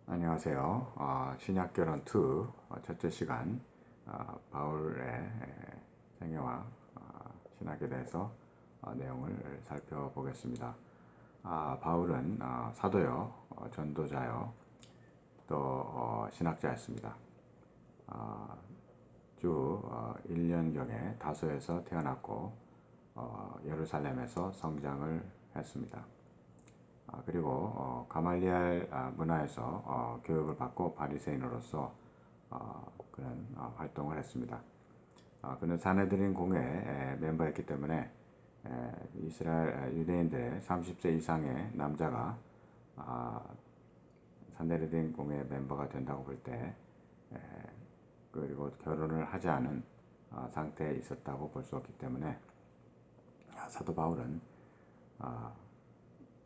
안녕하세요. 신약결혼 2 첫째 시간 바울의 생애와 신학에 대해서 내용을 살펴보겠습니다. 바울은 사도요, 전도자요, 또 신학자였습니다. 주 1년경에 다소에서 태어났고 예루살렘에서 성장을 했습니다. 그리고 가말리알 문화에서 교육을 받고 바리새인으로서 그는 활동을 했습니다. 그는 사내들인 공회의 멤버였기 때문에 이스라엘 유대인들의 30세 이상의 남자가 사내들인 공회 멤버가 된다고 볼 때, 그리고 결혼을 하지 않은 상태에 있었다고 볼 수 없기 때문에 사도 바울은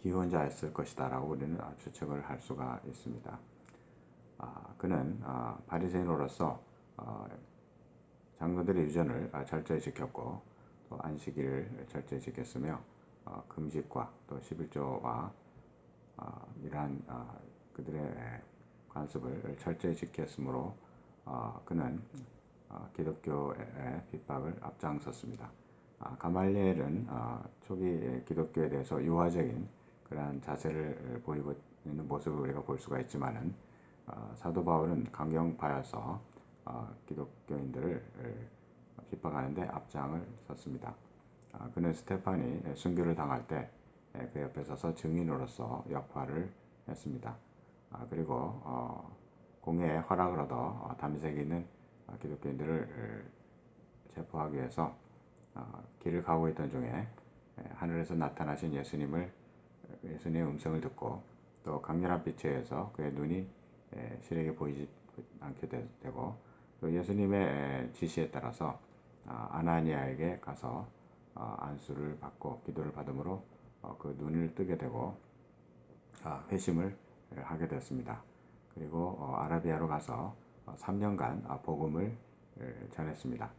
기혼자였을 것이다 라고 우리는 추측을 할 수가 있습니다. 그는 바리새인으로서 장로들의 유전을 철저히 지켰고 또 안식일을 철저히 지켰으며 금식과 또 11조와 이러한 그들의 관습을 철저히 지켰으므로 그는 기독교의 핍박을 앞장섰습니다. 가말리엘은 초기 기독교에 대해서 유화적인 그러한 자세를 보이고 있는 모습을 우리가 볼 수가 있지만은 사도 바울은 강경파여서 기독교인들을 핍박하는데 앞장을 섰습니다. 그는 스테판이 순교를 당할 때 그 옆에 서서 증인으로서 역할을 했습니다. 그리고 공회의 허락을 얻어 담색에 있는 기독교인들을 체포하기 위해서 길을 가고 있던 중에 하늘에서 나타나신 예수님의 음성을 듣고 또 강렬한 빛에 의해서 그의 눈이 실에게 보이지 않게 되고 또 예수님의 지시에 따라서 아나니아에게 가서 안수를 받고 기도를 받음으로 그 눈을 뜨게 되고 회심을 하게 되었습니다. 그리고 아라비아로 가서 3년간 복음을 전했습니다.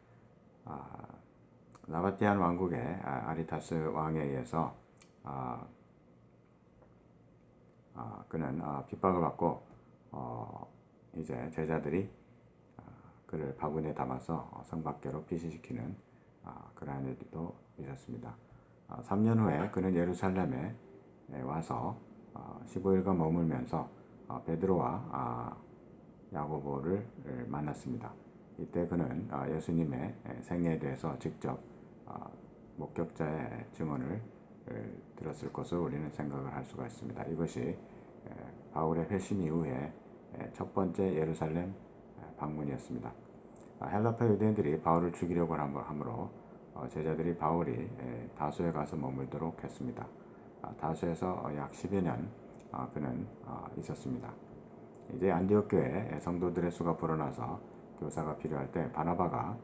나바티안 왕국의 아리타스 왕에 의해서 그는 핍박을 받고 이제 제자들이 그를 바구니에 담아서 성 밖으로 피신시키는 그러한 일도 있었습니다. 3년 후에 그는 예루살렘에 와서 15일간 머물면서 베드로와 야고보를 만났습니다. 이때 그는 예수님의 생애에 대해서 직접 목격자의 증언을 들었을 것으로 우리는 생각을 할 수가 있습니다. 이것이 바울의 회심 이후에 첫 번째 예루살렘 방문이었습니다. 헬라파 유대인들이 바울을 죽이려고 함으로 제자들이 바울이 다소에 가서 머물도록 했습니다. 다소에서 약 10여 년 그는 있었습니다. 이제 안디옥 교회 성도들의 수가 불어나서 교사가 필요할 때 바나바가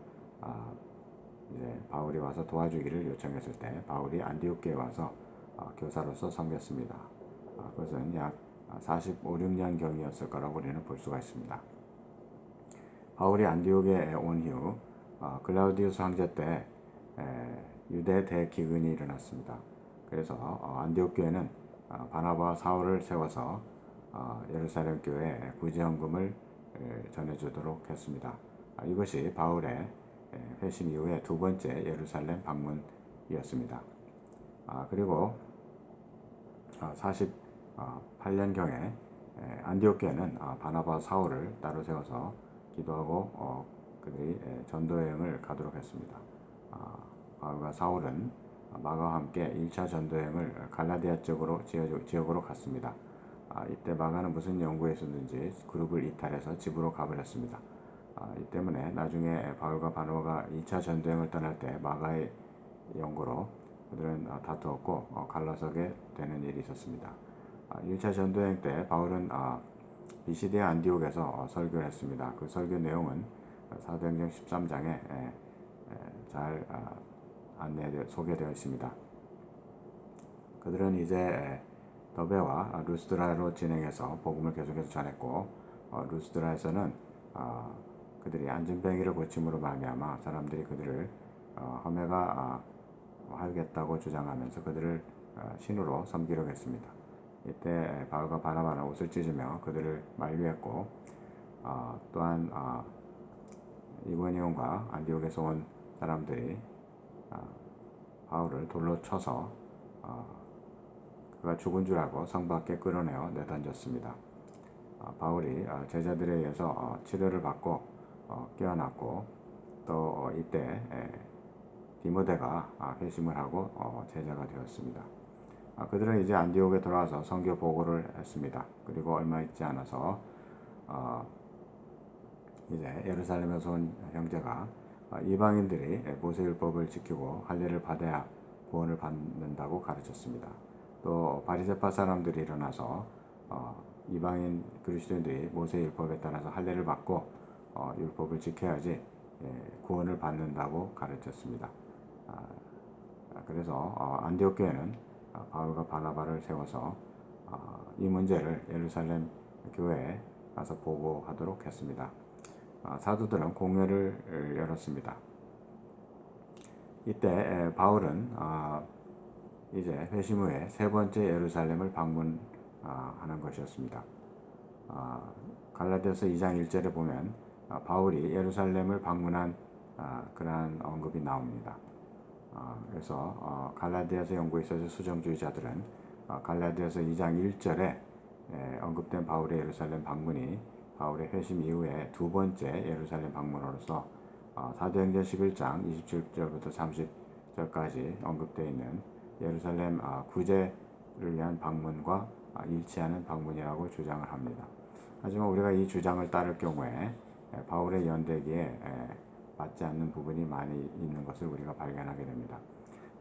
이제 바울이 와서 도와주기를 요청했을 때 바울이 안디옥 교회에 와서 교사로서 섬겼습니다. 그것은 약 45, 6년 경이었을 거라고 우리는 볼 수가 있습니다. 바울이 안디옥에 온 이후 글라우디우스 황제 때 유대 대기근이 일어났습니다. 그래서 안디옥 교회는 바나바와 사울을 세워서 예루살렘 교회에 구제헌금을 전해주도록 했습니다. 이것이 바울의 회심 이후에 두 번째 예루살렘 방문이었습니다. 그리고 48년경에 안디옥 교회는 바나바와 사울을 따로 세워서 기도하고 그들이 전도여행을 가도록 했습니다. 바울과 사울은 마가와 함께 1차 전도여행을 갈라디아 지역으로 갔습니다. 이때 마가는 무슨 연구에 있었는지 그룹을 이탈해서 집으로 가버렸습니다. 이 때문에 나중에 바울과 바나바가 2차 전도여행을 떠날 때 마가의 연구로 그들은 다투었고 갈라서게 되는 일이 있었습니다. 1차 전도여행 때 바울은 비시디아 안디옥에서 설교를 했습니다. 그 설교 내용은 사도행전 13장에 잘 소개되어 있습니다. 그들은 이제 더베와 루스드라로 진행해서 복음을 계속해서 전했고 루스드라에서는 그들이 안진뱅이를 고침으로 말미암아 사람들이 그들을 험해가 하겠다고 주장하면서 그들을 신으로 섬기려고 했습니다. 이때 바울과 바나바는 옷을 찢으며 그들을 만류했고, 또한 이고니온과 안디옥에서 온 사람들이 바울을 돌로 쳐서 그가 죽은 줄 알고 성 밖에 끌어내어 내던졌습니다. 바울이 제자들에 의해서 치료를 받고 깨어났고, 또 이때 디모데가 회심을 하고 제자가 되었습니다. 그들은 이제 안디옥에 돌아와서 선교 보고를 했습니다. 그리고 얼마 있지 않아서 이제 예루살렘에서 온 형제가 이방인들이 모세율법을 지키고 할례를 받아야 구원을 받는다고 가르쳤습니다. 또 바리새파 사람들이 일어나서 이방인 그리스도인들이 모세율법에 따라서 할례를 받고 율법을 지켜야지 구원을 받는다고 가르쳤습니다. 그래서 안디옥 교회는 바울과 바나바를 세워서 이 문제를 예루살렘 교회에 가서 보고하도록 했습니다. 사도들은 공회를 열었습니다. 이때 바울은 이제 회심 후에 세 번째 예루살렘을 방문하는 것이었습니다. 갈라디아서 2장 1절에 보면 바울이 예루살렘을 방문한 그러한 언급이 나옵니다. 그래서 갈라디아서 연구에 있어서 수정주의자들은 갈라디아서 2장 1절에 언급된 바울의 예루살렘 방문이 바울의 회심 이후에 두 번째 예루살렘 방문으로서 사도행전 11장 27절부터 30절까지 언급되어 있는 예루살렘 구제를 위한 방문과 일치하는 방문이라고 주장을 합니다. 하지만 우리가 이 주장을 따를 경우에 바울의 연대기에 맞지 않는 부분이 많이 있는 것을 우리가 발견하게 됩니다.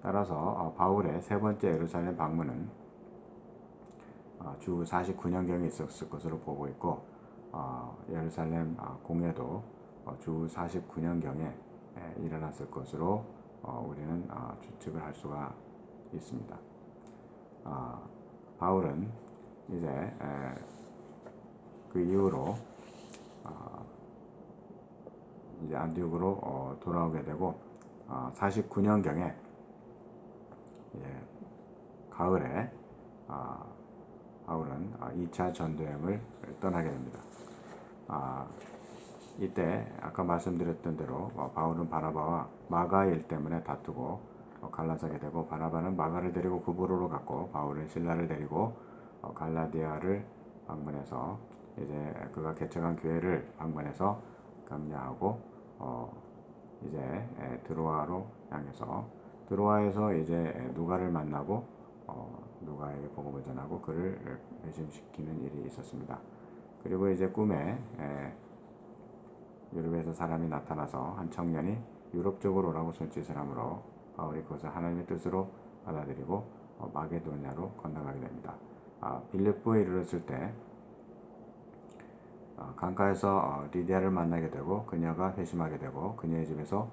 따라서 바울의 세 번째 예루살렘 방문은 주 49년경에 있었을 것으로 보고 있고, 예루살렘 공회도 주 49년경에 일어났을 것으로 우리는 추측을 할 수가 있습니다. 바울은 이제 그 이후로 이제 안디옥으로 돌아오게 되고 49년경에 가을에 바울은 2차 전도여행을 떠나게 됩니다. 이때 아까 말씀드렸던 대로 바울은 바나바와 마가 일 때문에 다투고 갈라서게 되고, 바나바는 마가를 데리고 구브로로 갔고 바울은 실라를 데리고 갈라디아를 방문해서 이제 그가 개척한 교회를 방문해서 격려하고 이제 드로아로 향해서 드로아에서 이제 누가를 만나고 누가에게 복음을 전하고 그를 회심시키는 일이 있었습니다. 그리고 이제 꿈에 유럽에서 사람이 나타나서 한 청년이 유럽 쪽으로 오라고 손짓을 하므로 바울이 그것을 하나님의 뜻으로 받아들이고 마게도냐로 건너가게 됩니다. 빌립보에 이르렀을 때 강가에서 리디아를 만나게 되고 그녀가 회심하게 되고 그녀의 집에서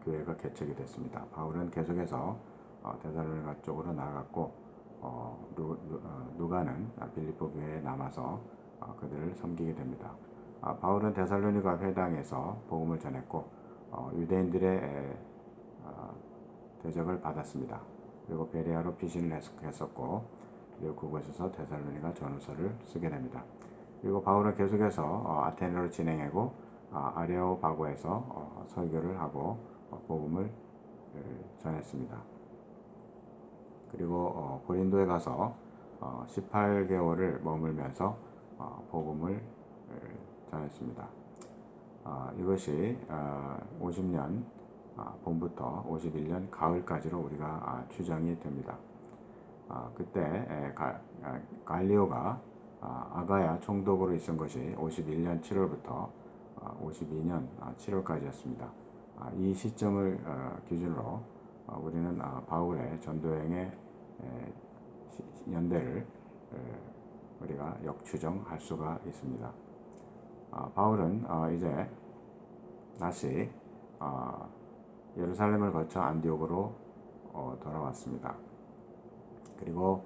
교회가 개척이 됐습니다. 바울은 계속해서 데살로니가 쪽으로 나아갔고 누가는 빌립보 교회에 남아서 그들을 섬기게 됩니다. 바울은 데살로니가 회당에서 복음을 전했고 유대인들의 대접을 받았습니다. 그리고 베레아로 피신을 했었고, 그리고 그곳에서 데살로니가 전후서를 쓰게 됩니다. 그리고 바울은 계속해서 아테네로 진행하고 아레오바고에서 설교를 하고 복음을 전했습니다. 그리고 고린도에 가서 18개월을 머물면서 복음을 전했습니다. 이것이 50년 봄부터 51년 가을까지로 우리가 추정이 됩니다. 그때 갈리오가 아가야 총독으로 있은 것이 51년 7월부터 52년 7월까지였습니다. 이 시점을 기준으로 우리는 바울의 전도여행의 연대를 우리가 역추정할 수가 있습니다. 바울은 이제 다시 예루살렘을 거쳐 안디옥으로 돌아왔습니다. 그리고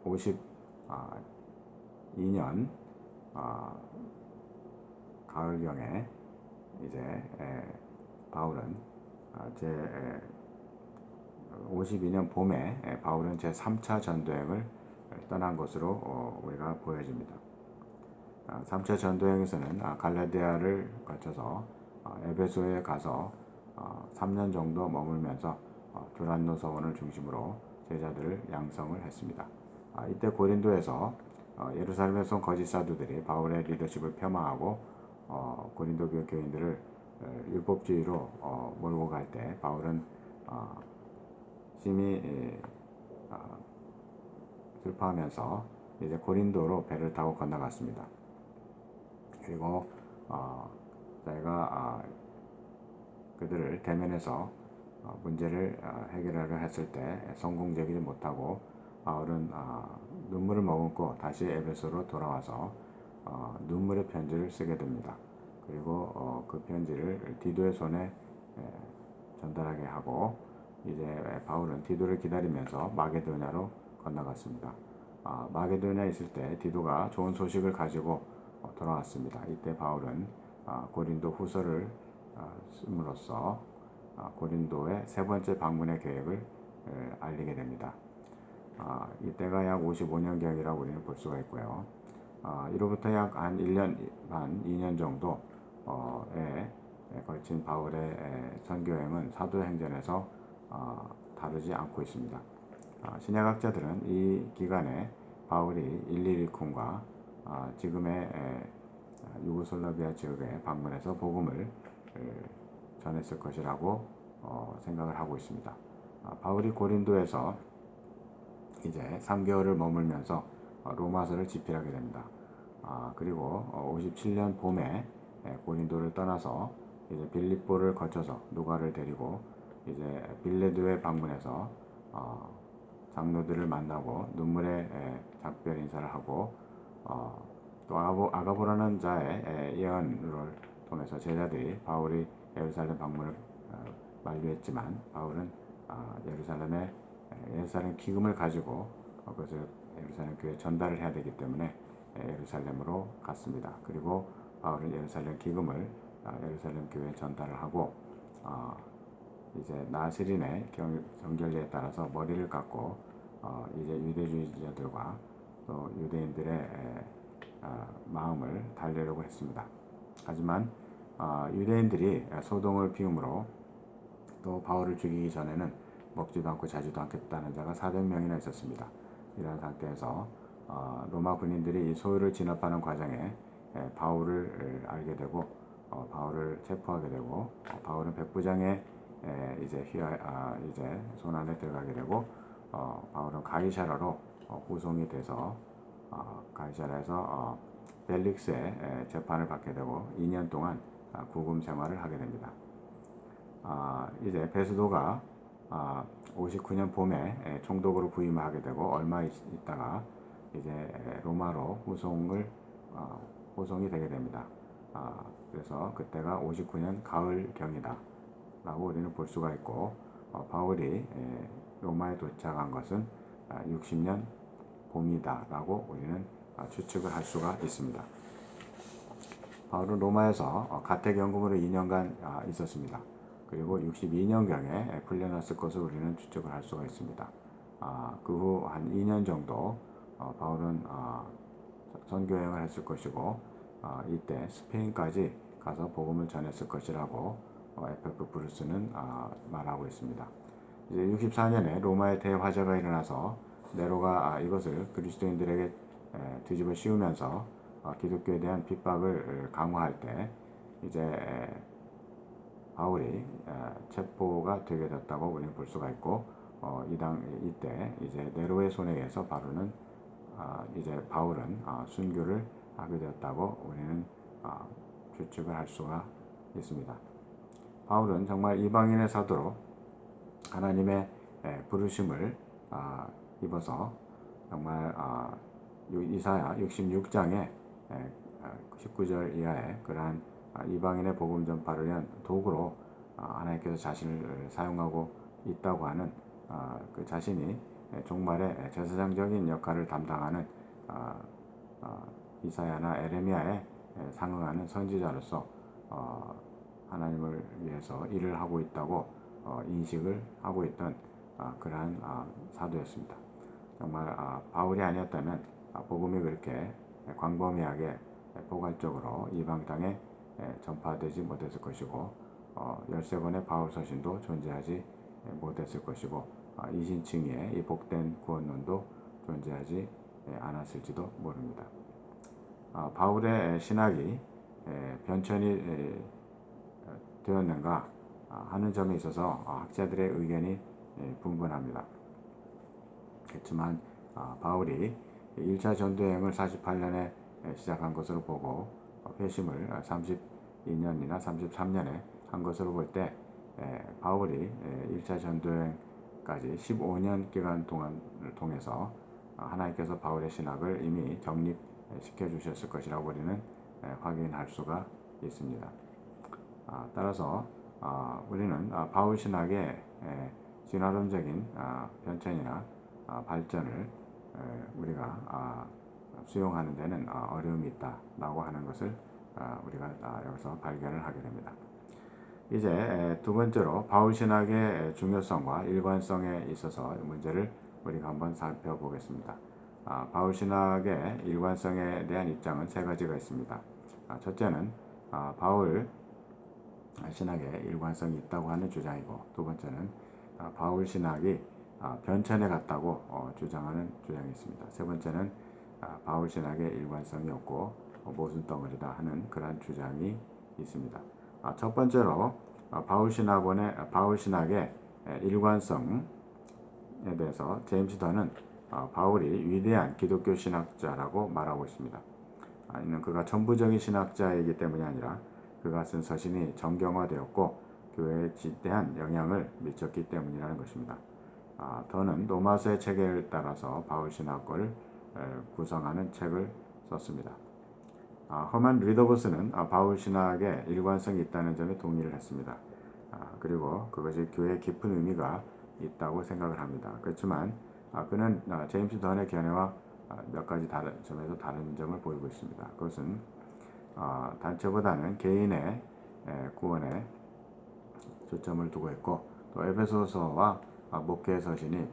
52년 가을경에 이제 바울은 52년 봄에 바울은 제 3차 전도여행을 떠난 것으로 우리가 보여집니다. 3차 전도행에서는 갈라디아를 거쳐서 에베소에 가서 3년 정도 머물면서 두란노 서원을 중심으로 제자들을 양성을 했습니다. 이때 고린도에서 예루살렘에서 온 거짓 사도들이 바울의 리더십을 폄하하고 고린도 교인들을 율법주의로 몰고 갈 때 바울은 심히 슬퍼하면서 이제 고린도로 배를 타고 건너갔습니다. 그리고 자기가 그들을 대면해서 문제를 해결하려 했을 때 성공적이지 못하고 바울은 눈물을 머금고 다시 에베소로 돌아와서 눈물의 편지를 쓰게 됩니다. 그리고 그 편지를 디도의 손에 전달하게 하고 이제 바울은 디도를 기다리면서 마게도냐로 건너갔습니다. 마게도냐에 있을 때 디도가 좋은 소식을 가지고 돌아왔습니다. 이때 바울은 고린도 후서를 씀으로써 고린도의 세 번째 방문의 계획을 알리게 됩니다. 이때가 약 55년경이라고 우리는 볼 수가 있고요. 이로부터 약 한 1년 반, 2년 정도에 걸친 바울의 선교행은 사도행전에서 다루지 않고 있습니다. 신약학자들은 이 기간에 바울이 일리리콘과 지금의 유고슬라비아 지역에 방문해서 복음을 전했을 것이라고 생각을 하고 있습니다. 바울이 고린도에서 이제 3개월을 머물면서 로마서를 집필하게 됩니다. 그리고 57년 봄에 고린도를 떠나서 이제 빌립보를 거쳐서 누가를 데리고 이제 빌레도에 방문해서 장로들을 만나고 눈물의 작별 인사를 하고 또 아가보라는 자의 예언을 통해서 제자들이 바울이 예루살렘 방문을 만류했지만 바울은 예루살렘 기금을 가지고 그것을 예루살렘 교회에 전달을 해야 되기 때문에 예루살렘으로 갔습니다. 그리고 바울은 예루살렘 기금을 예루살렘 교회에 전달을 하고 이제 나스린의 정결례에 따라서 머리를 깎고 이제 유대주의자들과 또 유대인들의 마음을 달래려고 했습니다. 하지만 유대인들이 소동을 피우므로 또 바울을 죽이기 전에는 먹지도 않고 자지도 않겠다는 자가 400명이나 있었습니다. 이런 상태에서 로마 군인들이 이 소유를 진압하는 과정에 바울을 알게 되고 바울을 체포하게 되고 바울은 백부장의 이제 손 안에 들어가게 되고 바울은 가이사라로 후송이 돼서 가이사라에서 벨릭스의 재판을 받게 되고 2년 동안 구금 생활을 하게 됩니다. 이제 베스도가 59년 봄에 총독으로 부임을 하게 되고 얼마 있다가 이제 로마로 호송이 되게 됩니다. 그래서 그때가 59년 가을경이다 라고 우리는 볼 수가 있고 바울이 로마에 도착한 것은 60년 봄이다 라고 우리는 추측을 할 수가 있습니다. 바울은 로마에서 가택연금으로 2년간 있었습니다. 그리고 62년경에 풀려났을 것을 우리는 추측을 할 수가 있습니다. 그 후 한 2년 정도 바울은 선교행을 했을 것이고 이때 스페인까지 가서 복음을 전했을 것이라고 에페크 브루스는 말하고 있습니다. 이제 64년에 로마에 대화재가 일어나서 네로가 이것을 그리스도인들에게 뒤집어 씌우면서 기독교에 대한 핍박을 강화할 때 이제 바울이 체포가 되게 됐다고 우리는 볼 수가 있고 이때 이제 네로의 손에 의해서 이제 바울은 순교를 하게 되었다고 우리는 추측을 할 수가 있습니다. 바울은 정말 이방인의 사도로 하나님의 부르심을 입어서 정말 이사야 66장에 19절 이하에 그러한 이방인의 복음 전파를 위한 도구로 하나님께서 자신을 사용하고 있다고 하는 그 자신이 종말의 제사장적인 역할을 담당하는 이사야나 에레미야에 상응하는 선지자로서 하나님을 위해서 일을 하고 있다고 인식을 하고 있던 그러한 사도였습니다. 정말 바울이 아니었다면 복음이 그렇게 광범위하게 포괄적으로 이방 땅에 전파되지 못했을 것이고 13권의 바울 서신도 존재하지 못했을 것이고 이신칭의의 이 복된 구원론도 존재하지 않았을지도 모릅니다. 바울의 신학이 변천이 되었는가 하는 점에 있어서 학자들의 의견이 분분합니다. 그렇지만 바울이 1차 전도여행을 48년에 시작한 것으로 보고 회심을 32년이나 33년에 한 것으로 볼 때 바울이 1차 전도여행까지 15년 기간 동안을 통해서 하나님께서 바울의 신학을 이미 정립시켜 주셨을 것이라고 우리는 확인할 수가 있습니다. 따라서 우리는 바울 신학의 진화론적인 변천이나 발전을 우리가 수용하는 데는 어려움이 있다라고 하는 것을 우리가 여기서 발견을 하게 됩니다. 이제 두 번째로 바울 신학의 중요성과 일관성에 있어서 문제를 우리가 한번 살펴보겠습니다. 바울 신학의 일관성에 대한 입장은 세 가지가 있습니다. 첫째는 바울 신학에 일관성이 있다고 하는 주장이고, 두 번째는 바울 신학이 변천에 갔다고 주장하는 주장이 있습니다. 세 번째는 바울 신학에 일관성이 없고 모순덩어리다 하는 그러한 주장이 있습니다. 첫 번째로 바울 신학의 일관성에 대해서 제임스 던은 바울이 위대한 기독교 신학자라고 말하고 있습니다. 이는 그가 전부적인 신학자이기 때문이 아니라 그가 쓴 서신이 정경화되었고 교회에 지대한 영향을 미쳤기 때문이라는 것입니다. 더는 로마서의 체계를 따라서 바울 신학을 구성하는 책을 썼습니다. 허만 리더버스는 바울 신학에 일관성이 있다는 점에 동의를 했습니다. 그리고 그것이 교회에 깊은 의미가 있다고 생각을 합니다. 그렇지만 그는 제임스 던의 견해와 몇 가지 점에서 다른 점을 보이고 있습니다. 그것은 단체보다는 개인의 구원에 초점을 두고 있고, 또 에베소서와 목회 서신이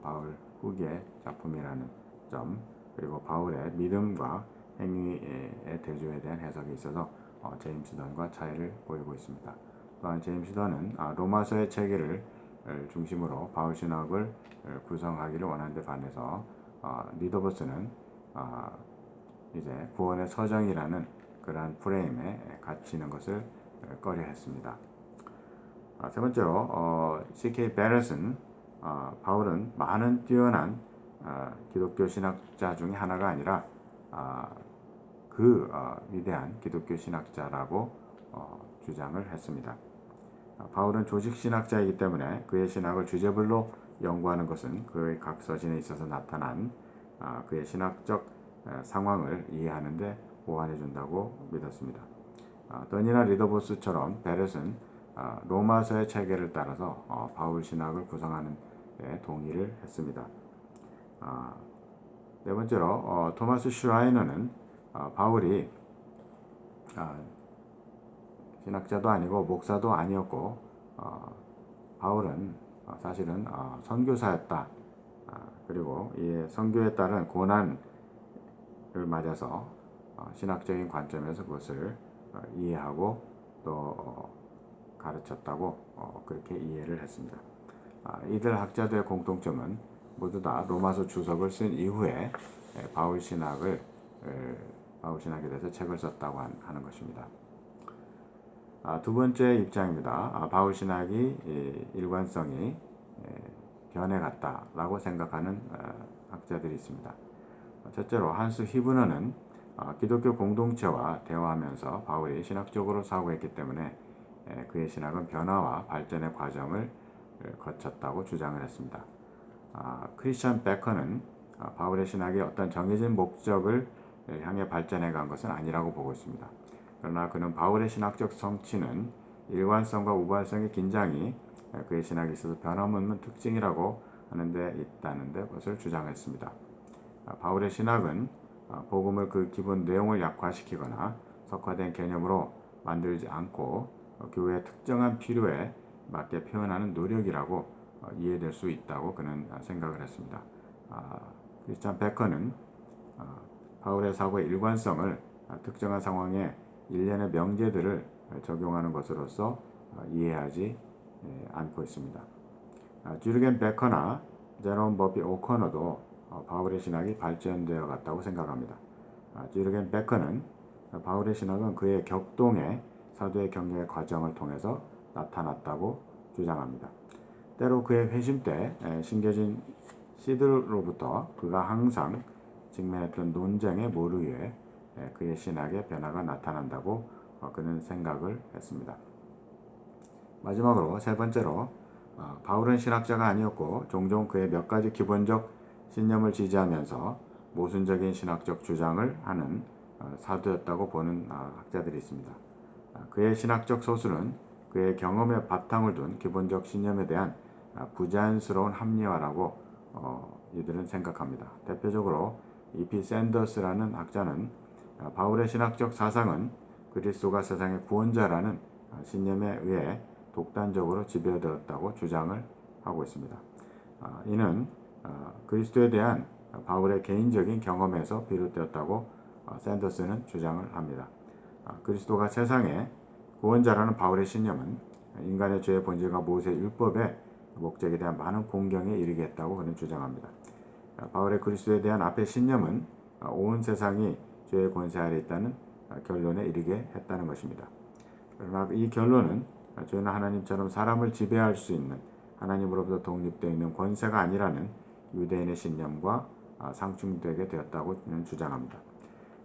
바울 후기의 작품이라는 점, 그리고 바울의 믿음과 행위의 대조에 대한 해석이 있어서 제임스 던과 차이를 보이고 있습니다. 또한 제임스 던은 로마서의 체계를 중심으로 바울 신학을 구성하기를 원하는 데 반해서 리더버스는 이제 구원의 서정이라는 그러한 프레임에 갇히는 것을 꺼려했습니다. 세 번째로 C.K. 베렛은 바울은 많은 뛰어난 기독교 신학자 중에 하나가 아니라 위대한 기독교 신학자라고 주장을 했습니다. 바울은 조직 신학자이기 때문에 그의 신학을 주제별로 연구하는 것은 그의 각 서신에 있어서 나타난 그의 신학적 상황을 이해하는 데 보완해 준다고 믿었습니다. 던이나 리더보스처럼 베렛은 로마서의 체계를 따라서 바울 신학을 구성하는 데 동의를 했습니다. 네 번째로 토마스 슈라이너는 바울이 신학자도 아니고 목사도 아니었고 바울은 사실은 선교사였다. 그리고 이 선교에 따른 고난을 맞아서 신학적인 관점에서 그것을 이해하고 또 가르쳤다고 그렇게 이해를 했습니다. 이들 학자들의 공통점은 모두 다 로마서 주석을 쓴 이후에 바울 신학에 대해서 책을 썼다고 하는 것입니다. 두 번째 입장입니다. 바울 신학이 일관성이 변해갔다라고 생각하는 학자들이 있습니다. 첫째로 한스 히브너는 기독교 공동체와 대화하면서 바울이 신학적으로 사고했기 때문에 그의 신학은 변화와 발전의 과정을 거쳤다고 주장을 했습니다. 크리스천 베커는 바울의 신학이 어떤 정해진 목적을 향해 발전해 간 것은 아니라고 보고 있습니다. 그러나 그는 바울의 신학적 성취는 일관성과 우발성의 긴장이 그의 신학에 있어서 변함없는 특징이라고 하는데 있다는데 그것을 주장했습니다. 바울의 신학은 복음을 그 기본 내용을 약화시키거나 석화된 개념으로 만들지 않고 교회의 특정한 필요에 맞게 표현하는 노력이라고 이해될 수 있다고 그는 생각을 했습니다. 크리스찬 베커는 바울의 사고의 일관성을 특정한 상황에 일련의 명제들을 적용하는 것으로서 이해하지 않고 있습니다. 주르겐 베커나 제롬 버비 오커너도 바울의 신학이 발전되어 갔다고 생각합니다. 주르겐 베커는 바울의 신학은 그의 격동의 사도의 경력의 과정을 통해서 나타났다고 주장합니다. 때로 그의 회심 때 신겨진 씨들로부터 그가 항상 직면했던 논쟁의 모르 위에 그의 신학의 변화가 나타난다고 그는 생각을 했습니다. 마지막으로 세 번째로 바울은 신학자가 아니었고 종종 그의 몇 가지 기본적 신념을 지지하면서 모순적인 신학적 주장을 하는 사도였다고 보는 학자들이 있습니다. 그의 신학적 소수는 그의 경험에 바탕을 둔 기본적 신념에 대한 부자연스러운 합리화라고 이들은 생각합니다. 대표적으로 E.P. 샌더스라는 학자는 바울의 신학적 사상은 그리스도가 세상의 구원자라는 신념에 의해 독단적으로 지배되었다고 주장을 하고 있습니다. 이는 그리스도에 대한 바울의 개인적인 경험에서 비롯되었다고 샌더스는 주장을 합니다. 그리스도가 세상의 구원자라는 바울의 신념은 인간의 죄의 본질과 모세 율법의 목적에 대한 많은 공경에 이르게 했다고 그는 주장합니다. 바울의 그리스도에 대한 앞의 신념은 온 세상이 죄의 권세 아래 있다는 결론에 이르게 했다는 것입니다. 그러나 이 결론은 죄는 하나님처럼 사람을 지배할 수 있는 하나님으로부터 독립되어 있는 권세가 아니라는 유대인의 신념과 상충되게 되었다고 그는 주장합니다.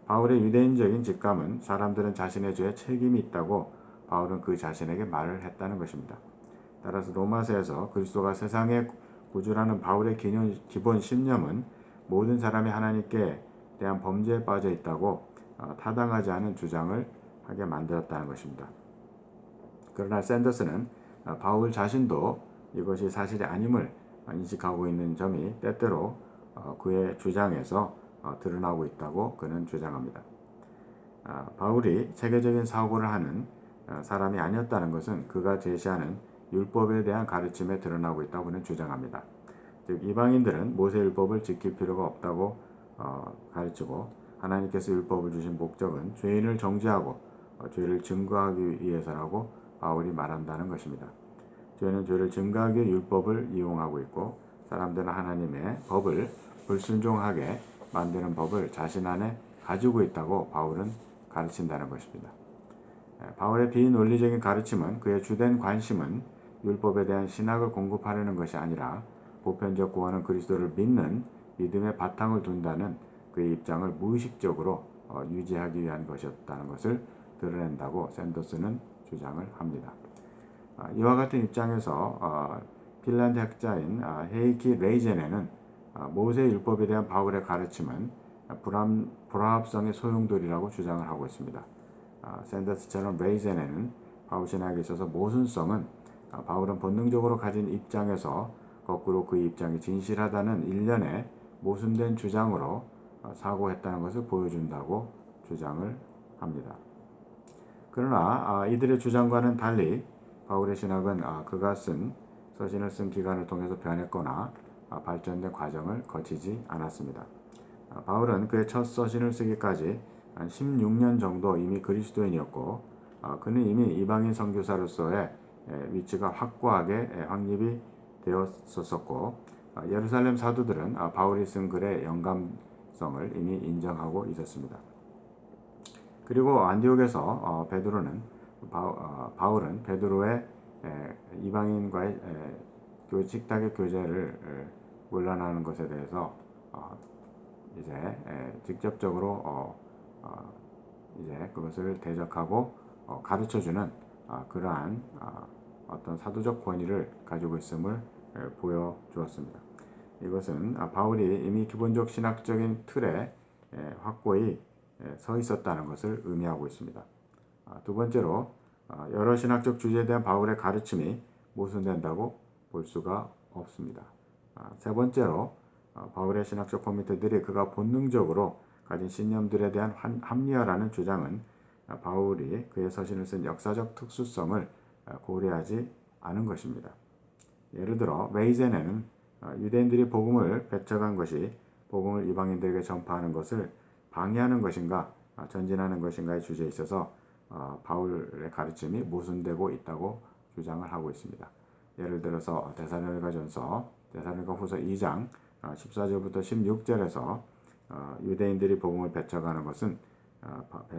바울의 유대인적인 직감은 사람들은 자신의 죄에 책임이 있다고 바울은 그 자신에게 말을 했다는 것입니다. 따라서 로마서에서 그리스도가 세상의 구주라는 바울의 기본 신념은 모든 사람이 하나님께 대한 범죄에 빠져 있다고 타당하지 않은 주장을 하게 만들었다는 것입니다. 그러나 샌더스는 바울 자신도 이것이 사실이 아님을 인식하고 있는 점이 때때로 그의 주장에서 드러나고 있다고 그는 주장합니다. 바울이 체계적인 사고를 하는 사람이 아니었다는 것은 그가 제시하는 율법에 대한 가르침에 드러나고 있다고 그는 주장합니다. 즉 이방인들은 모세 율법을 지킬 필요가 없다고 가르치고 하나님께서 율법을 주신 목적은 죄인을 정죄하고 죄를 증거하기 위해서라고 바울이 말한다는 것입니다. 죄는 죄를 증거하기 위해 율법을 이용하고 있고 사람들은 하나님의 법을 불순종하게 만드는 법을 자신 안에 가지고 있다고 바울은 가르친다는 것입니다. 바울의 비논리적인 가르침은 그의 주된 관심은 율법에 대한 신학을 공급하려는 것이 아니라 보편적 구원은 그리스도를 믿는 믿음의 바탕을 둔다는 그의 입장을 무의식적으로 유지하기 위한 것이었다는 것을 드러낸다고 샌더스는 주장을 합니다. 이와 같은 입장에서 핀란드 학자인 헤이키 레이제네는 모세 율법에 대한 바울의 가르침은 불합성의 소용돌이라고 주장을 하고 있습니다. 샌더스처럼 레이제네는 바울 신학에 있어서 모순성은 바울은 본능적으로 가진 입장에서 거꾸로 그 입장이 진실하다는 일련의 모순된 주장으로 사고했다는 것을 보여준다고 주장을 합니다. 그러나 이들의 주장과는 달리 바울의 신학은 그가 서신을 쓴 기간을 통해서 변했거나 발전된 과정을 거치지 않았습니다. 바울은 그의 첫 서신을 쓰기까지 한 16년 정도 이미 그리스도인이었고 그는 이미 이방인 선교사로서의 위치가 확고하게 확립이 되었었고 예루살렘 사도들은 바울이 쓴 글의 영감성을 이미 인정하고 있었습니다. 그리고 안디옥에서 바울은 베드로의 이방인과의 식탁의 교제를 물러나는 것에 대해서 이제 직접적으로 이제 그것을 대적하고 가르쳐주는 그러한 어떤 사도적 권위를 가지고 있음을 보여주었습니다. 이것은 바울이 이미 기본적 신학적인 틀에 확고히 서 있었다는 것을 의미하고 있습니다. 두 번째로 여러 신학적 주제에 대한 바울의 가르침이 모순된다고 볼 수가 없습니다. 세 번째로 바울의 신학적 코미트들이 그가 본능적으로 가진 신념들에 대한 합리화라는 주장은 바울이 그의 서신을 쓴 역사적 특수성을 고려하지 않은 것입니다. 예를 들어 레이제네는 유대인들이 복음을 배척한 것이 복음을 이방인들에게 전파하는 것을 방해하는 것인가 전진하는 것인가의 주제에 있어서 바울의 가르침이 모순되고 있다고 주장을 하고 있습니다. 예를 들어서 데살로니가 후서 2장 14절부터 16절에서 유대인들이 복음을 배척하는 것은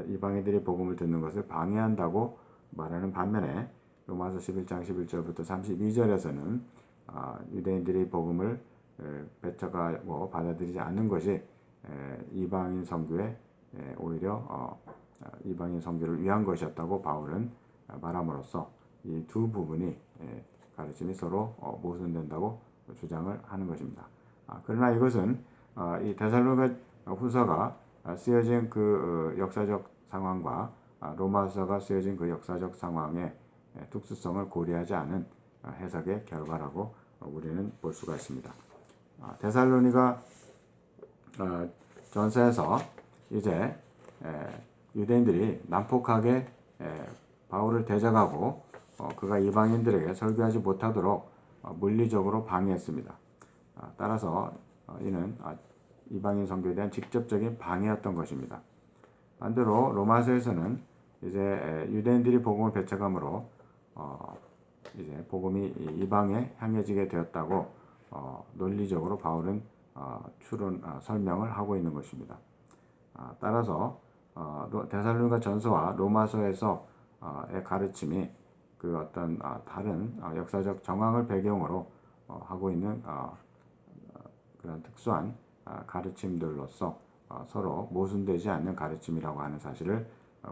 이방인들이 복음을 듣는 것을 방해한다고 말하는 반면에 로마서 11장 11절부터 32절에서는 유대인들이 복음을 배척하고 받아들이지 않는 것이 이방인 선교에 오히려 이방인 선교를 위한 것이었다고 바울은 말함으로써 이 두 부분이 가르침이 서로 모순된다고 주장을 하는 것입니다. 그러나 이것은 이 데살로니가 후서가 쓰여진 그 역사적 상황과 로마서가 쓰여진 그 역사적 상황의 특수성을 고려하지 않은 해석의 결과라고 우리는 볼 수가 있습니다. 데살로니가 전서에서 이제 유대인들이 난폭하게 바울을 대적하고 그가 이방인들에게 설교하지 못하도록 물리적으로 방해했습니다. 따라서 이는 이방인 선교에 대한 직접적인 방해였던 것입니다. 반대로 로마서에서는 이제 유대인들이 복음을 배척함으로 이제 복음이 이방에 향해지게 되었다고 논리적으로 바울은 설명을 하고 있는 것입니다. 따라서 데살로니가 전서와 로마서에서의 가르침이 그 어떤 다른 역사적 정황을 배경으로 하고 있는 그런 특수한 가르침들로서 서로 모순되지 않는 가르침이라고 하는 사실을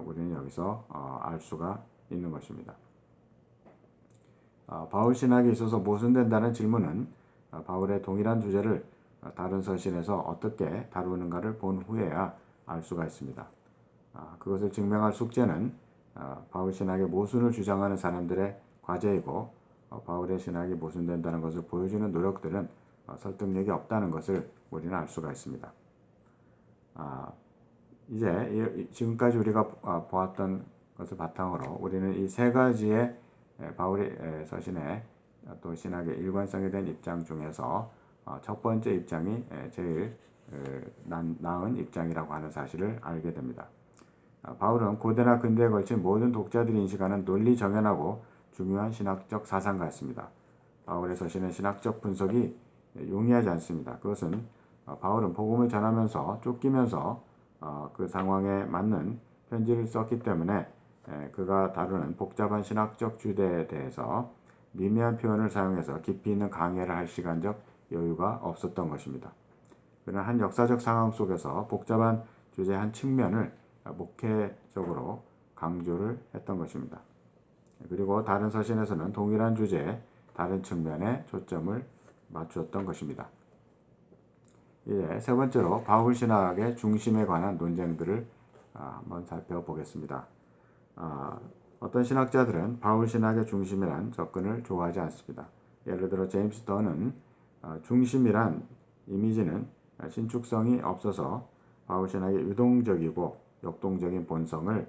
우리는 여기서 알 수가 있는 것입니다. 바울 신학에 있어서 모순된다는 질문은 바울의 동일한 주제를 다른 서신에서 어떻게 다루는가를 본 후에야 알 수가 있습니다. 그것을 증명할 숙제는 바울 신학의 모순을 주장하는 사람들의 과제이고 바울의 신학이 모순된다는 것을 보여주는 노력들은 설득력이 없다는 것을 우리는 알 수가 있습니다. 이제 지금까지 우리가 보았던 것을 바탕으로 우리는 이 세 가지의 바울의 서신의 또 신학의 일관성에 대한 입장 중에서 첫 번째 입장이 제일 나은 입장이라고 하는 사실을 알게 됩니다. 바울은 고대나 근대에 걸친 모든 독자들이 인식하는 논리 정연하고 중요한 신학적 사상가였습니다. 바울의 서신의 신학적 분석이 용이하지 않습니다. 그것은 바울은 복음을 전하면서 쫓기면서 그 상황에 맞는 편지를 썼기 때문에 그가 다루는 복잡한 신학적 주제에 대해서 미미한 표현을 사용해서 깊이 있는 강해를 할 시간적 여유가 없었던 것입니다. 그는 한 역사적 상황 속에서 복잡한 주제의 한 측면을 목회적으로 강조를 했던 것입니다. 그리고 다른 서신에서는 동일한 주제의 다른 측면에 초점을 맞추었던 것입니다. 이제 세 번째로 바울 신학의 중심에 관한 논쟁들을 한번 살펴보겠습니다. 어떤 신학자들은 바울 신학의 중심이란 접근을 좋아하지 않습니다. 예를 들어 제임스 던은 중심이란 이미지는 신축성이 없어서 바울 신학의 유동적이고 역동적인 본성을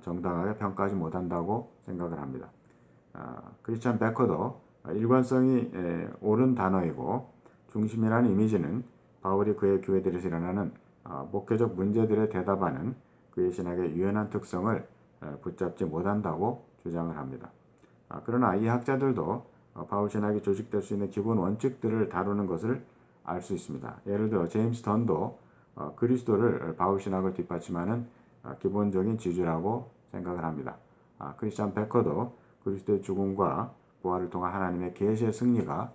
정당하게 평가하지 못한다고 생각을 합니다. 크리스찬 베커도 일관성이 옳은 단어이고 중심이라는 이미지는 바울이 그의 교회들에서 일어나는 목회적 문제들에 대답하는 그의 신학의 유연한 특성을 붙잡지 못한다고 주장을 합니다. 그러나 이 학자들도 바울 신학이 조직될 수 있는 기본 원칙들을 다루는 것을 알 수 있습니다. 예를 들어 제임스 던도 그리스도를 바울 신학을 뒷받침하는 기본적인 지주라고 생각을 합니다. 크리스찬 베커도 그리스도의 죽음과 부활을 통한 하나님의 계시의 승리가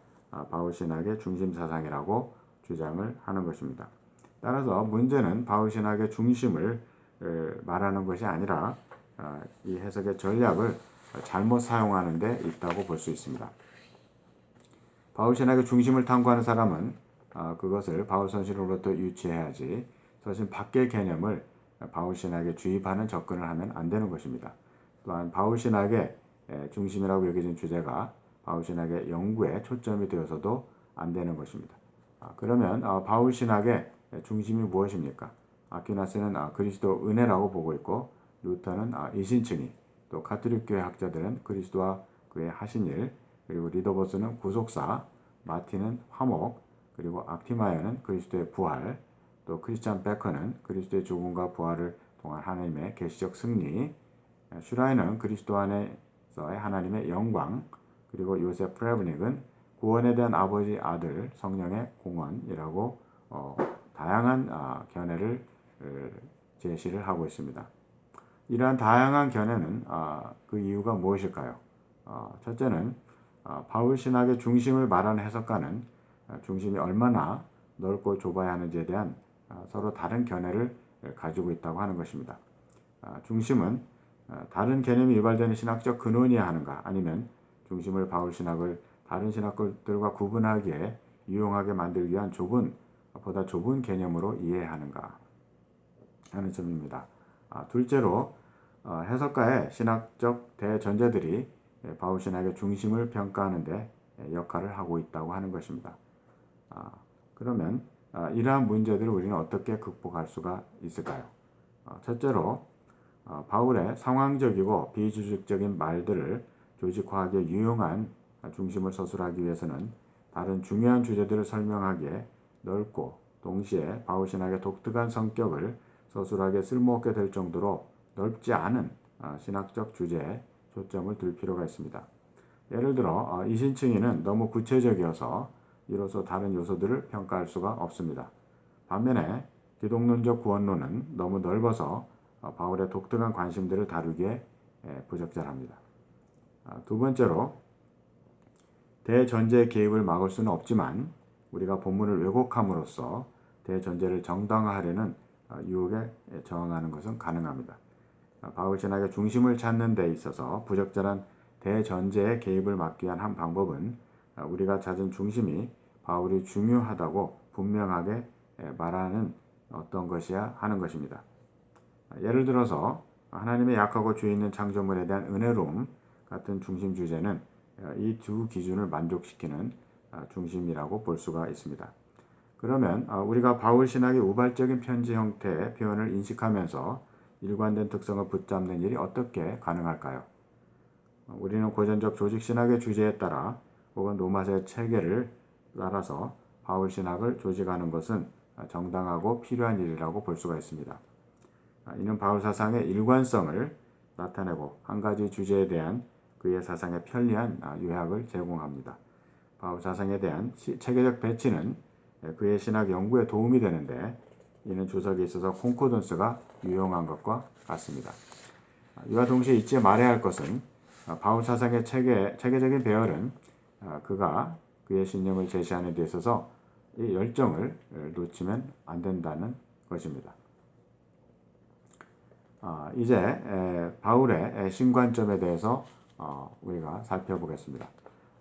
바울 신학의 중심 사상이라고 주장을 하는 것입니다. 따라서 문제는 바울 신학의 중심을 말하는 것이 아니라 이 해석의 전략을 잘못 사용하는 데 있다고 볼 수 있습니다. 바울 신학의 중심을 탐구하는 사람은 그것을 바울 서신으로부터 유치해야지 서신 밖의 개념을 바울 신학에 주입하는 접근을 하면 안 되는 것입니다. 또한 바울 신학의 중심이라고 여겨진 주제가 바울 신학의 연구에 초점이 되어서도 안 되는 것입니다. 그러면 바울 신학의 중심이 무엇입니까? 아퀴나스는 그리스도 은혜라고 보고 있고 루터는 이신층이, 또 가톨릭 교회 학자들은 그리스도와 그의 하신 일, 그리고 리더버스는 구속사, 마틴은 화목, 그리고 악티마이어는 그리스도의 부활, 또 크리스찬 베커는 그리스도의 죽음과 부활을 통한 하나님의 계시적 승리, 슈라이는 그리스도 안에서의 하나님의 영광, 그리고 요셉 프레브닉은 구원에 대한 아버지, 아들, 성령의 공헌이라고 다양한 견해를 제시를 하고 있습니다. 이러한 다양한 견해는 그 이유가 무엇일까요? 첫째는 바울 신학의 중심을 말하는 해석가는 중심이 얼마나 넓고 좁아야 하는지에 대한 서로 다른 견해를 가지고 있다고 하는 것입니다. 중심은 다른 개념이 유발되는 신학적 근원이어야 하는가, 아니면 중심을 바울 신학을 다른 신학들과 구분하기에 유용하게 만들기 위한 보다 좁은 개념으로 이해하는가 하는 점입니다. 둘째로 해석가의 신학적 대전제들이 바울 신학의 중심을 평가하는 데 역할을 하고 있다고 하는 것입니다. 그러면 이러한 문제들을 우리는 어떻게 극복할 수가 있을까요? 첫째로 바울의 상황적이고 비주식적인 말들을 조직화하기에 유용한 중심을 서술하기 위해서는 다른 중요한 주제들을 설명하기에 넓고 동시에 바울 신학의 독특한 성격을 서술하기에 쓸모없게 될 정도로 넓지 않은 신학적 주제에 초점을 둘 필요가 있습니다. 예를 들어 이신층위는 너무 구체적이어서 이로써 다른 요소들을 평가할 수가 없습니다. 반면에 기독론적 구원론은 너무 넓어서 바울의 독특한 관심들을 다루기에 부적절합니다. 두 번째로 대전제의 개입을 막을 수는 없지만 우리가 본문을 왜곡함으로써 대전제를 정당화하려는 유혹에 저항하는 것은 가능합니다. 바울 신학의 중심을 찾는 데 있어서 부적절한 대전제의 개입을 막기 위한 한 방법은 우리가 찾은 중심이 바울이 중요하다고 분명하게 말하는 어떤 것이야 하는 것입니다. 예를 들어서 하나님의 약하고 죄 있는 창조물에 대한 은혜로움 같은 중심 주제는 이 두 기준을 만족시키는 중심이라고 볼 수가 있습니다. 그러면 우리가 바울 신학의 우발적인 편지 형태의 표현을 인식하면서 일관된 특성을 붙잡는 일이 어떻게 가능할까요? 우리는 고전적 조직신학의 주제에 따라 혹은 로마서의 체계를 따라서 바울 신학을 조직하는 것은 정당하고 필요한 일이라고 볼 수가 있습니다. 이는 바울 사상의 일관성을 나타내고 한 가지 주제에 대한 그의 사상의 편리한 요약을 제공합니다. 바울 사상에 대한 체계적 배치는 그의 신학 연구에 도움이 되는데 이는 주석에 있어서 콘코던스가 유용한 것과 같습니다. 이와 동시에 잊지 말아야 할 것은 바울 사상의 체계적인 배열은 그가 그의 신념을 제시하는 데 있어서 이 열정을 놓치면 안 된다는 것입니다. 이제 바울의 신관점에 대해서 우리가 살펴보겠습니다.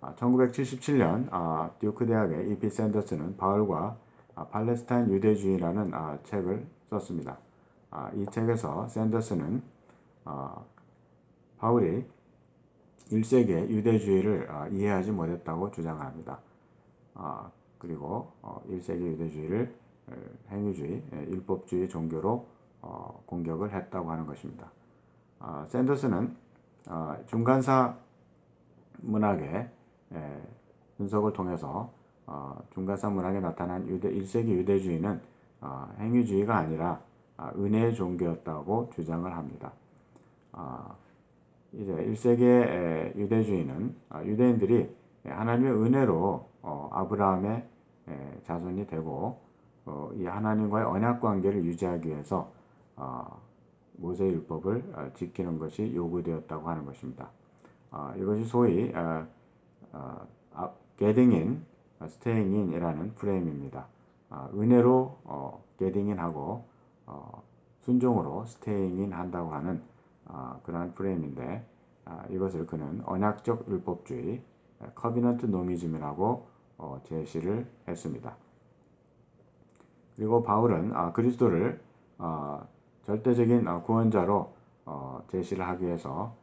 1977년 듀크 대학의 E.P. 샌더스는 바울과 팔레스타인 유대주의라는 책을 썼습니다. 이 책에서 샌더스는 바울이 1세기의 유대주의를 이해하지 못했다고 주장합니다. 그리고 1세기 유대주의를 행위주의, 율법주의 종교로 공격을 했다고 하는 것입니다. 샌더스는 중간사 문학의 분석을 통해서 중간사 문학에 나타난 1세기 유대주의는 행위주의가 아니라 은혜의 종교였다고 주장을 합니다. 이제 1세기의 유대주의는 유대인들이 하나님의 은혜로 아브라함의 자손이 되고 이 하나님과의 언약 관계를 유지하기 위해서 모세율법을 지키는 것이 요구되었다고 하는 것입니다. 이것이 소위 getting in, staying in이라는 프레임입니다. 은혜로 getting in하고 순종으로 staying in 한다고 하는 그러한 프레임인데 이것을 그는 언약적 율법주의, 커비넌트 노미즘이라고 제시를 했습니다. 그리고 바울은 그리스도를 절대적인 구원자로 제시를 하기 위해서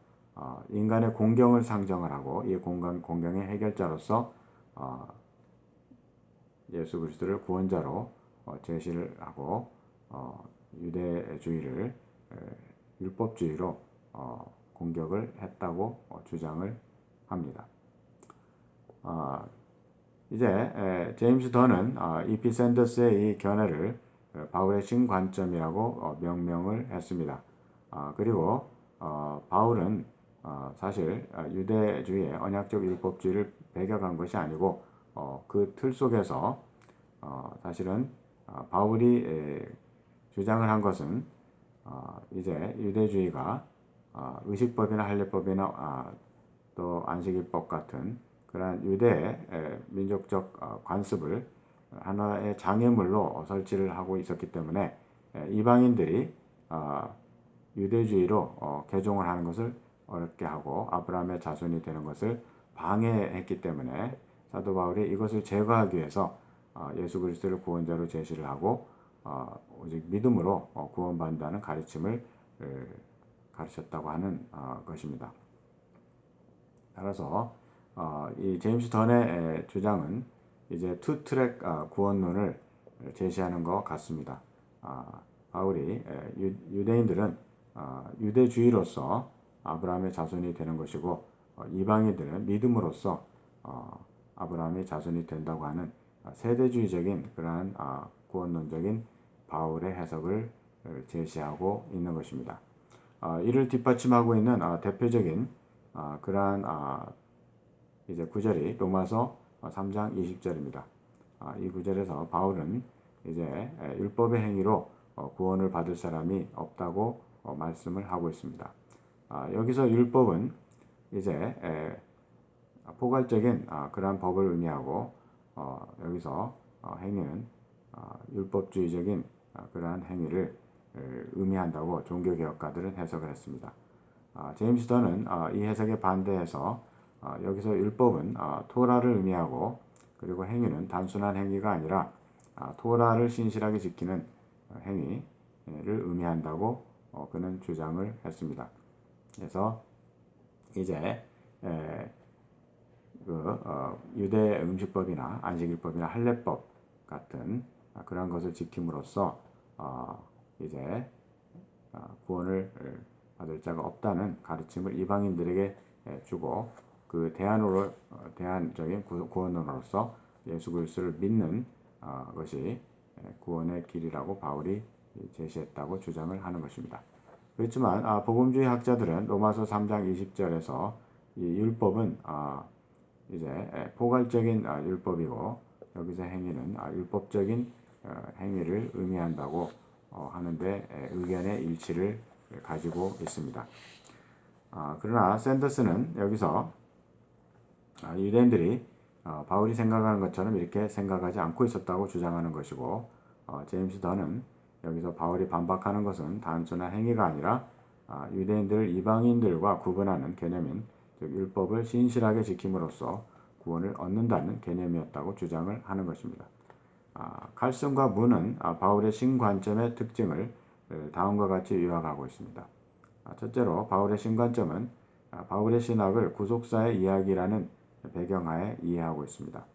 인간의 공경을 상정을 하고 이 공경의 해결자로서 예수 그리스도를 구원자로 제시를 하고 유대주의를 율법주의로 공격을 했다고 주장을 합니다. 이제 제임스 던은 E.P. 샌더스의 이 견해를 바울의 신관점이라고 명명을 했습니다. 그리고 바울은 사실 유대주의의 언약적 율법주의를 배격한 것이 아니고 그 틀 속에서 사실은 바울이 주장을 한 것은 이제 유대주의가 의식법이나 할례법이나 또 안식일법 같은 그러한 유대의 민족적 관습을 하나의 장애물로 설치를 하고 있었기 때문에 이방인들이 유대주의로 개종을 하는 것을 어렵게 하고 아브라함의 자손이 되는 것을 방해했기 때문에 사도 바울이 이것을 제거하기 위해서 예수 그리스도를 구원자로 제시를 하고 오직 믿음으로 구원받는다는 가르침을 가르쳤다고 하는 것입니다. 따라서 이 제임스 던의 주장은 이제 투 트랙 구원론을 제시하는 것 같습니다. 바울이 유대인들은 유대주의로서 아브라함의 자손이 되는 것이고 이방인들은 믿음으로써 아브라함의 자손이 된다고 하는 세대주의적인 그러한 구원론적인 바울의 해석을 제시하고 있는 것입니다. 이를 뒷받침하고 있는 대표적인 그러한 이제 구절이 로마서 3장 20절입니다. 이 구절에서 바울은 이제 율법의 행위로 구원을 받을 사람이 없다고 말씀을 하고 있습니다. 여기서 율법은 이제 포괄적인 그러한 법을 의미하고 여기서 행위는 율법주의적인 그러한 행위를 의미한다고 종교개혁가들은 해석을 했습니다. 제임스 던은 이 해석에 반대해서 여기서 율법은 토라를 의미하고 그리고 행위는 단순한 행위가 아니라 토라를 신실하게 지키는 행위를 의미한다고 그는 주장을 했습니다. 그래서 이제 유대 음식법이나 안식일법이나 할례법 같은 그런 것을 지킴으로써 이제 구원을 받을 자가 없다는 가르침을 이방인들에게 주고 그 대안적인 구원론으로서 예수 그리스도를 믿는 것이 구원의 길이라고 바울이 제시했다고 주장을 하는 것입니다. 그렇지만 복음주의 학자들은 로마서 3장 20절에서 이 율법은 이제 포괄적인 율법이고 여기서 행위는 율법적인 행위를 의미한다고 하는데 의견의 일치를 가지고 있습니다. 그러나 샌더스는 여기서 유대인들이 바울이 생각하는 것처럼 이렇게 생각하지 않고 있었다고 주장하는 것이고 제임스 던은 여기서 바울이 반박하는 것은 단순한 행위가 아니라 유대인들을 이방인들과 구분하는 개념인 즉 율법을 신실하게 지킴으로써 구원을 얻는다는 개념이었다고 주장을 하는 것입니다. 칼슨과 문은 바울의 신관점의 특징을 다음과 같이 요약하고 있습니다. 첫째로 바울의 신관점은 바울의 신학을 구속사의 이야기라는 배경하에 이해하고 있습니다.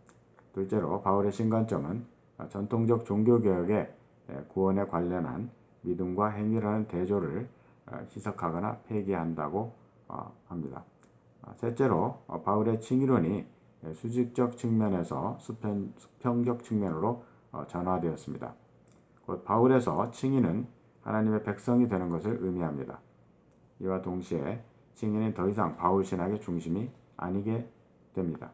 둘째로 바울의 신관점은 전통적 종교개혁의 구원에 관련한 믿음과 행위라는 대조를 희석하거나 폐기한다고 합니다. 셋째로 바울의 칭의론이 수직적 측면에서 수평적 측면으로 전환되었습니다. 곧 바울에서 칭의는 하나님의 백성이 되는 것을 의미합니다. 이와 동시에 칭의는 더 이상 바울 신학의 중심이 아니게 됩니다.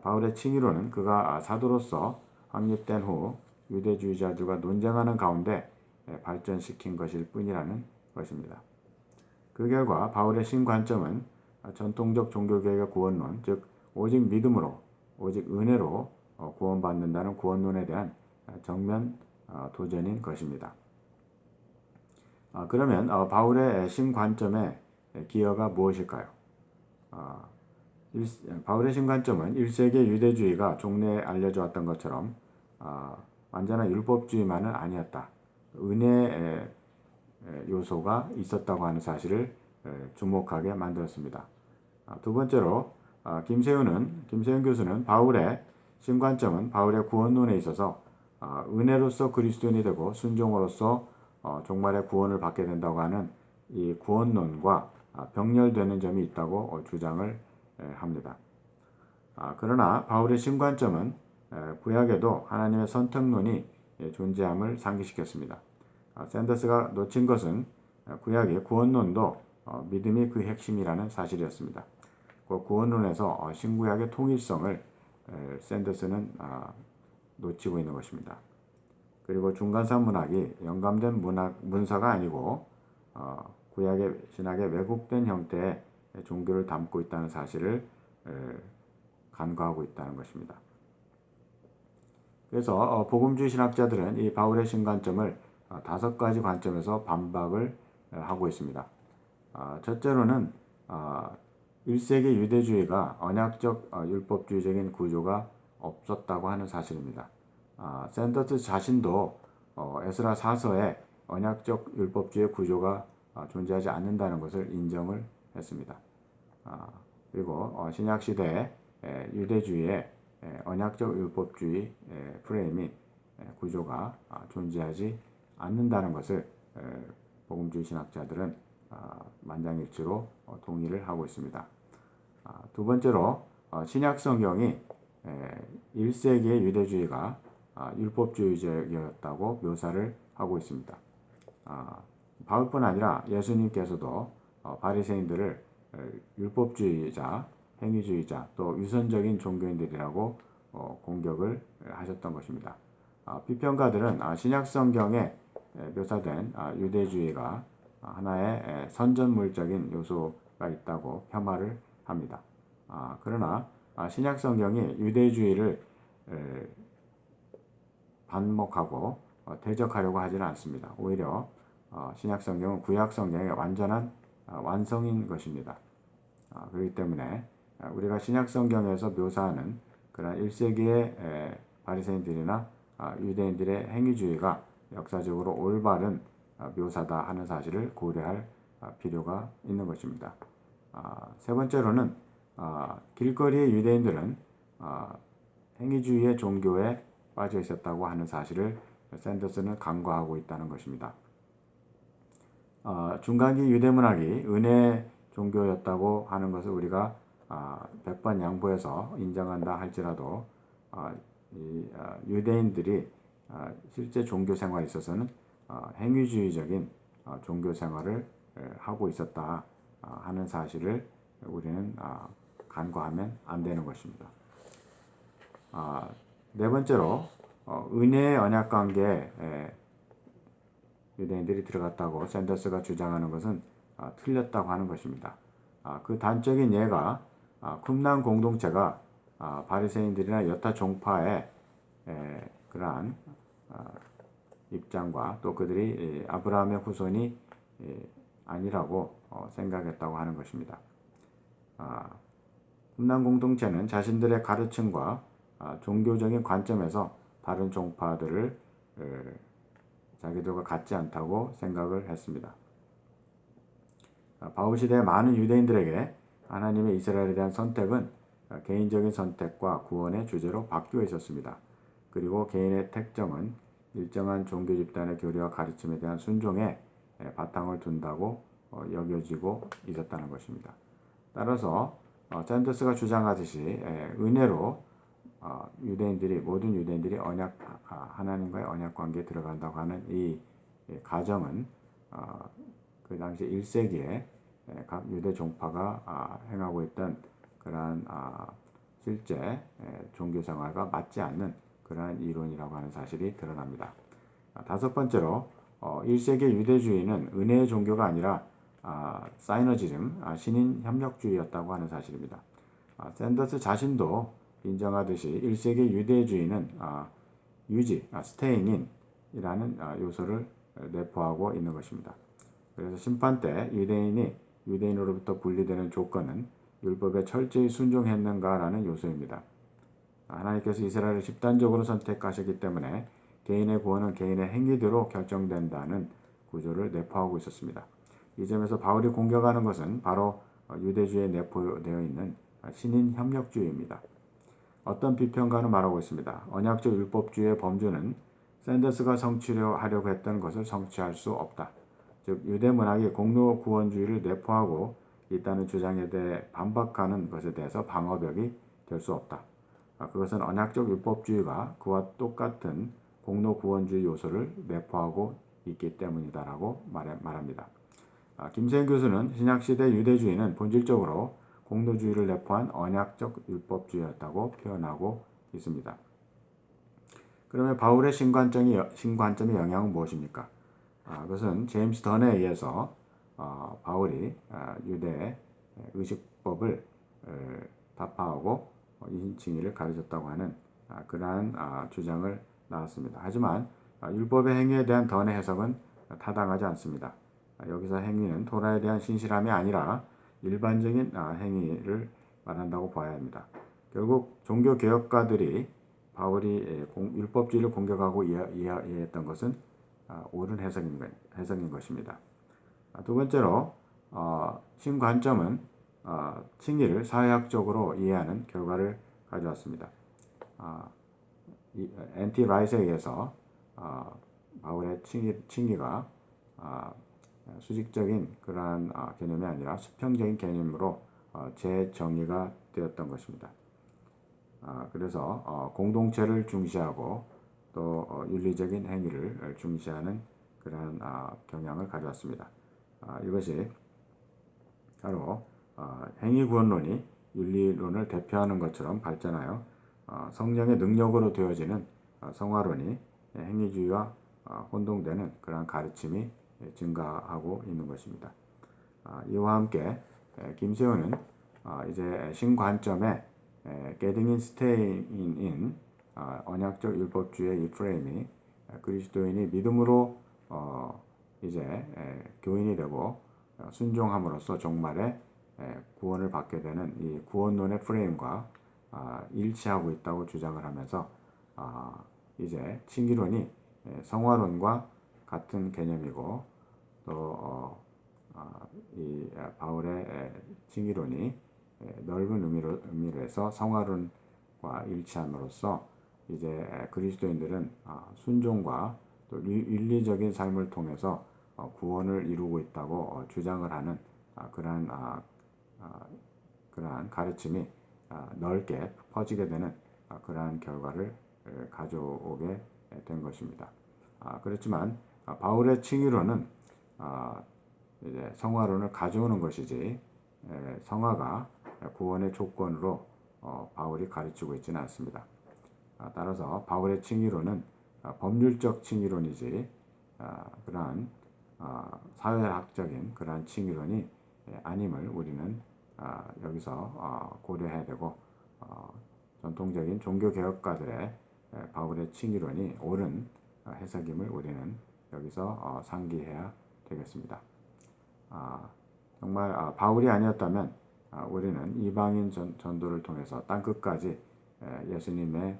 바울의 칭의론은 그가 사도로서 확립된 후 유대주의자들과 논쟁하는 가운데 발전시킨 것일 뿐이라는 것입니다. 그 결과 바울의 신관점은 전통적 종교개혁의 구원론, 즉 오직 믿음으로, 오직 은혜로 구원받는다는 구원론에 대한 정면 도전인 것입니다. 그러면 바울의 신관점의 기여가 무엇일까요? 바울의 신관점은 1세기 유대주의가 종래에 알려져 왔던 것처럼 완전한 율법주의만은 아니었다. 은혜의 요소가 있었다고 하는 사실을 주목하게 만들었습니다. 두 번째로 김세윤 교수는 바울의 신관점은 바울의 구원론에 있어서 은혜로서 그리스도인이 되고 순종으로서 종말의 구원을 받게 된다고 하는 이 구원론과 병렬되는 점이 있다고 주장을 합니다. 그러나 바울의 신관점은 구약에도 하나님의 선택론이 존재함을 상기시켰습니다. 샌더스가 놓친 것은 구약의 구원론도 믿음이 그 핵심이라는 사실이었습니다. 그 구원론에서 신구약의 통일성을 샌더스는 놓치고 있는 것입니다. 그리고 중간산 문학이 영감된 문서가 아니고 구약의 신학의 왜곡된 형태의 종교를 담고 있다는 사실을 간과하고 있다는 것입니다. 그래서 복음주의 신학자들은 이 바울의 신관점을 5가지 관점에서 반박을 하고 있습니다. 첫째로는 1세기 유대주의가 언약적 율법주의적인 구조가 없었다고 하는 사실입니다. 샌더스 자신도 에스라 4서에 언약적 율법주의 구조가 존재하지 않는다는 것을 인정을 했습니다. 그리고 신약시대의 유대주의의 언약적 율법주의 프레임이 구조가 존재하지 않는다는 것을 복음주의 신학자들은 만장일치로 동의를 하고 있습니다. 두 번째로 신약 성경이 1세기의 유대주의가 율법주의적이었다고 묘사를 하고 있습니다. 바울뿐 아니라 예수님께서도 바리새인들을 율법주의자, 행위주의자, 또 위선적인 종교인들이라고 공격을 하셨던 것입니다. 비평가들은 신약 성경에 묘사된 유대주의가 하나의 선전물적인 요소가 있다고 폄하를 합니다. 그러나 신약 성경이 유대주의를 반목하고 대적하려고 하지는 않습니다. 오히려 신약 성경은 구약 성경의 완전한 완성인 것입니다. 그렇기 때문에 우리가 신약 성경에서 묘사하는 그런 1세기의 바리새인들이나 유대인들의 행위주의가 역사적으로 올바른 묘사다 하는 사실을 고려할 필요가 있는 것입니다. 세 번째로는 길거리의 유대인들은 행위주의의 종교에 빠져 있었다고 하는 사실을 샌더스는 간과하고 있다는 것입니다. 중간기 유대문학이 은혜 종교였다고 하는 것을 우리가 100번 양보해서 인정한다 할지라도 유대인들이 실제 종교 생활에 있어서는 행위주의적인 종교 생활을 하고 있었다 하는 사실을 우리는 간과하면 안 되는 것입니다. 네 번째로 은혜의 언약 관계에 유대인들이 들어갔다고 샌더스가 주장하는 것은 틀렸다고 하는 것입니다. 그 단적인 예가 쿰란 공동체가 바리새인들이나 여타 종파의 그러한 입장과 또 그들이 아브라함의 후손이 아니라고 생각했다고 하는 것입니다. 쿰란 공동체는 자신들의 가르침과 종교적인 관점에서 다른 종파들을 자기들과 같지 않다고 생각을 했습니다. 바울 시대의 많은 유대인들에게 하나님의 이스라엘에 대한 선택은 개인적인 선택과 구원의 주제로 바뀌어 있었습니다. 그리고 개인의 택정은 일정한 종교 집단의 교리와 가르침에 대한 순종에 바탕을 둔다고 여겨지고 있었다는 것입니다. 따라서 샌더스가 주장하듯이 은혜로 모든 유대인들이 하나님과의 언약 관계에 들어간다고 하는 이 가정은 그 당시 1세기에 각 유대 종파가 행하고 있던 그러한 실제 종교 생활과 맞지 않는 그러한 이론이라고 하는 사실이 드러납니다. 다섯 번째로 1세기 유대주의는 은혜의 종교가 아니라 사이너지즘, 신인 협력주의였다고 하는 사실입니다. 샌더스 자신도 인정하듯이 1세기 유대주의는 유지, 스테잉인이라는 요소를 내포하고 있는 것입니다. 그래서 심판 때 유대인으로부터 분리되는 조건은 율법에 철저히 순종했는가라는 요소입니다. 하나님께서 이스라엘을 집단적으로 선택하셨기 때문에 개인의 구원은 개인의 행위대로 결정된다는 구조를 내포하고 있었습니다. 이 점에서 바울이 공격하는 것은 바로 유대주의에 내포되어 있는 신인 협력주의입니다. 어떤 비평가는 말하고 있습니다. 언약적 율법주의의 범주는 샌더스가 성취하려고 했던 것을 성취할 수 없다. 즉 유대문학이 공로 구원주의를 내포하고 있다는 주장에 대해 반박하는 것에 대해서 방어벽이 될 수 없다. 그것은 언약적 율법주의가 그와 똑같은 공로 구원주의 요소를 내포하고 있기 때문이다라고 말합니다. 김세현 교수는 신약시대 유대주의는 본질적으로 공로주의를 내포한 언약적 율법주의였다고 표현하고 있습니다. 그러면 바울의 신관점의 영향은 무엇입니까? 그것은 제임스 던에 의해서 바울이 유대 의식법을 타파하고 인칭의를 가르쳤다고 하는 그러한 주장을 나왔습니다. 하지만 율법의 행위에 대한 던의 해석은 타당하지 않습니다. 여기서 행위는 토라에 대한 신실함이 아니라 일반적인 행위를 말한다고 봐야 합니다. 결국 종교개혁가들이 바울이 율법주의를 공격하고 이해했던 것은 옳은 해석인 것입니다. 두 번째로 신관점은 칭의를 사회학적으로 이해하는 결과를 가져왔습니다. 앤티 라이트에 의해서 바울의 칭의가 수직적인 그러한 개념이 아니라 수평적인 개념으로 재정의가 되었던 것입니다. 그래서 공동체를 중시하고 또 윤리적인 행위를 중시하는 그러한 경향을 가져왔습니다. 이것이 바로 행위구원론이 윤리론을 대표하는 것처럼 발전하여 성령의 능력으로 되어지는 성화론이 행위주의와 혼동되는 그러한 가르침이 증가하고 있는 것입니다. 이와 함께 김세훈은 이제 신관점에 getting in, staying in 언약적 율법주의의 이 프레임이 그리스도인이 믿음으로 이제 교인이 되고 순종함으로써 종말에 구원을 받게 되는 이 구원론의 프레임과 일치하고 있다고 주장을 하면서 이제 칭의론이 성화론과 같은 개념이고 또 이 바울의 칭의론이 넓은 의미로 해서 성화론과 일치함으로써 이제 그리스도인들은 순종과 또 윤리적인 삶을 통해서 구원을 이루고 있다고 주장을 하는 그러한 가르침이 넓게 퍼지게 되는 그러한 결과를 가져오게 된 것입니다. 그렇지만 바울의 칭의론은 이제 성화론을 가져오는 것이지 성화가 구원의 조건으로 바울이 가르치고 있지는 않습니다. 따라서 바울의 칭의론은 법률적 칭의론이지 그러한 사회학적인 그러한 칭의론이 아님을 우리는 여기서 고려해야 되고 전통적인 종교개혁가들의 바울의 칭의론이 옳은 해석임을 우리는 여기서 상기해야 되겠습니다. 정말 바울이 아니었다면 우리는 이방인 전도를 통해서 땅끝까지 예수님의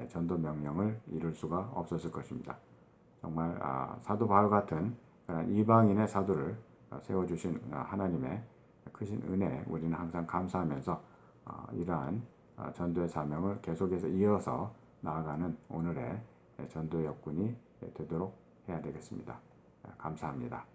전도 명령을 이룰 수가 없었을 것입니다. 정말 사도 바울 같은 이방인의 사도를 세워주신 하나님의 크신 은혜에 우리는 항상 감사하면서 이러한 전도의 사명을 계속해서 이어서 나아가는 오늘의 전도의 역군이 되도록 해야 되겠습니다. 감사합니다.